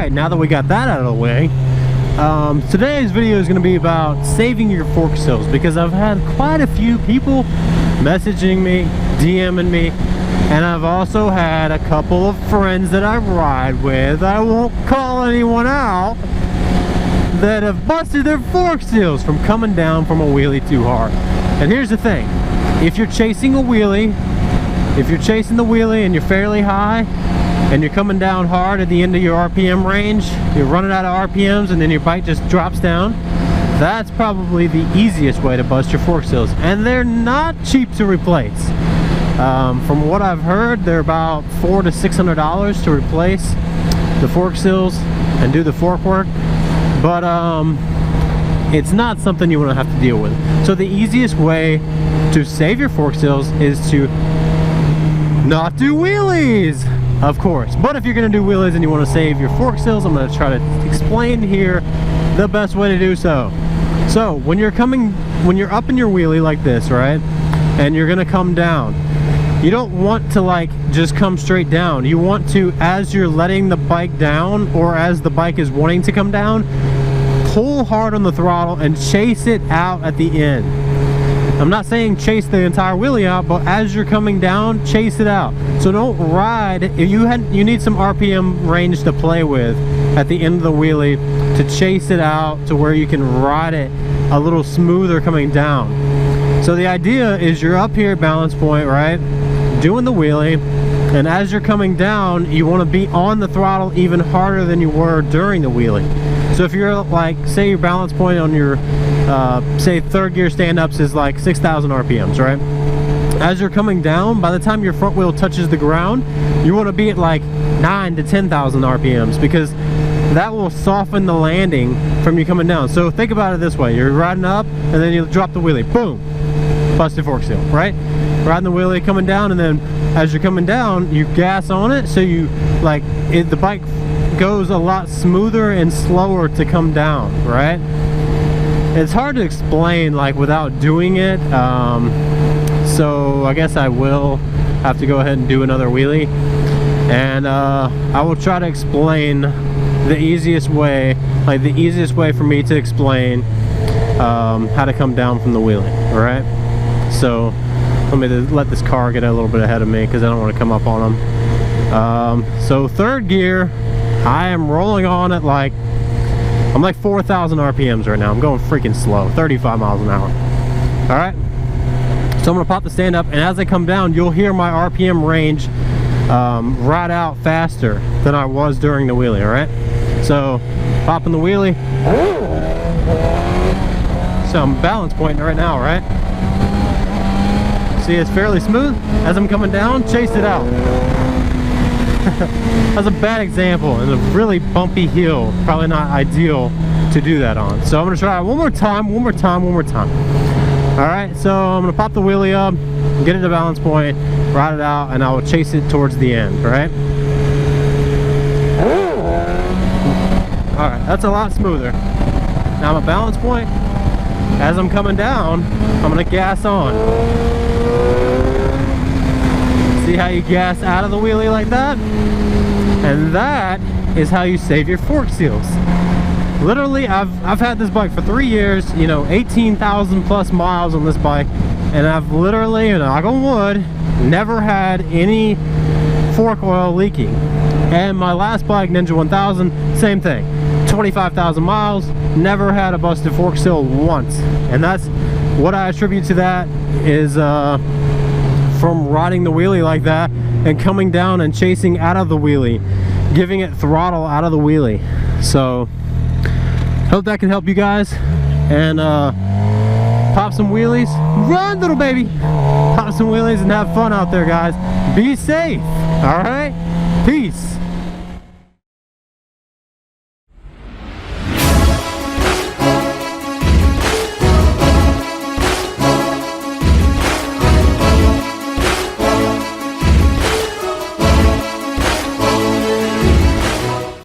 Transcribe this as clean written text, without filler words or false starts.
Alright, now that we got that out of the way, today's video is going to be about saving your fork seals, because I've had quite a few people messaging me, DMing me, and I've also had a couple of friends that I ride with, I won't call anyone out, that have busted their fork seals from coming down from a wheelie too hard. And here's the thing, if you're chasing a wheelie, if you're chasing the wheelie and you're fairly high and you're coming down hard at the end of your RPM range, you're running out of RPMs and then your bike just drops down, that's probably the easiest way to bust your fork seals, and they're not cheap to replace. From what I've heard, they're about $400 to $600 to replace the fork seals and do the fork work, but it's not something you want to have to deal with. So the easiest way to save your fork seals is to not do wheelies, of course. But if you're going to do wheelies and you want to save your fork seals, I'm going to try to explain here the best way to do so. So when you're up in your wheelie like this, right, and you're going to come down, you don't want to like just come straight down. You want to, as you're letting the bike down, or as the bike is wanting to come down, pull hard on the throttle and chase it out at the end. I'm not saying chase the entire wheelie out, but as you're coming down, chase it out. So don't ride, if you need some RPM range to play with at the end of the wheelie to chase it out to where you can ride it a little smoother coming down. So the idea is you're up here at balance point, right, doing the wheelie, and as you're coming down, you want to be on the throttle even harder than you were during the wheelie. So if you're like, say your balance point on your say third gear stand-ups is like 6,000 RPMs, right? As you're coming down, by the time your front wheel touches the ground, you want to be at like 9,000 to 10,000 RPMs, because that will soften the landing from you coming down. So think about it this way, you're riding up and then you drop the wheelie, boom, busted fork seal, right? Riding the wheelie, coming down, and then as you're coming down, you gas on it, so you like the bike goes a lot smoother and slower to come down, right? It's hard to explain like without doing it, so I guess I will have to go ahead and do another wheelie, and I will try to explain the easiest way, like the easiest way for me to explain how to come down from the wheelie. Alright, so let me let this car get a little bit ahead of me because I don't want to come up on them. So third gear, I am rolling on at like, I'm like 4,000 RPMs right now. I'm going freaking slow, 35 miles an hour. Alright, so I'm going to pop the stand up, and as I come down, you'll hear my RPM range ride out faster than I was during the wheelie. Alright, so popping the wheelie. So I'm balance pointing right now, right? See, it's fairly smooth. As I'm coming down, chase it out. That's a bad example, and a really bumpy hill, probably not ideal to do that on. So I'm gonna try it one more time. Alright, so I'm gonna pop the wheelie up, get it to balance point, ride it out, and I will chase it towards the end. Alright, that's a lot smoother. Now I'm at balance point. As I'm coming down, I'm gonna gas on. See how you gas out of the wheelie like that? And that is how you save your fork seals. Literally, I've had this bike for 3 years, you know, 18,000 plus miles on this bike, and I've literally, and knock on wood, never had any fork oil leaking. And my last bike, Ninja 1000, same thing, 25,000 miles, never had a busted fork seal once. And that's what I attribute to that is from riding the wheelie like that and coming down and chasing out of the wheelie, giving it throttle out of the wheelie. So hope that can help you guys, and pop some wheelies, run little baby, pop some wheelies and have fun out there, guys. Be safe. All right, peace.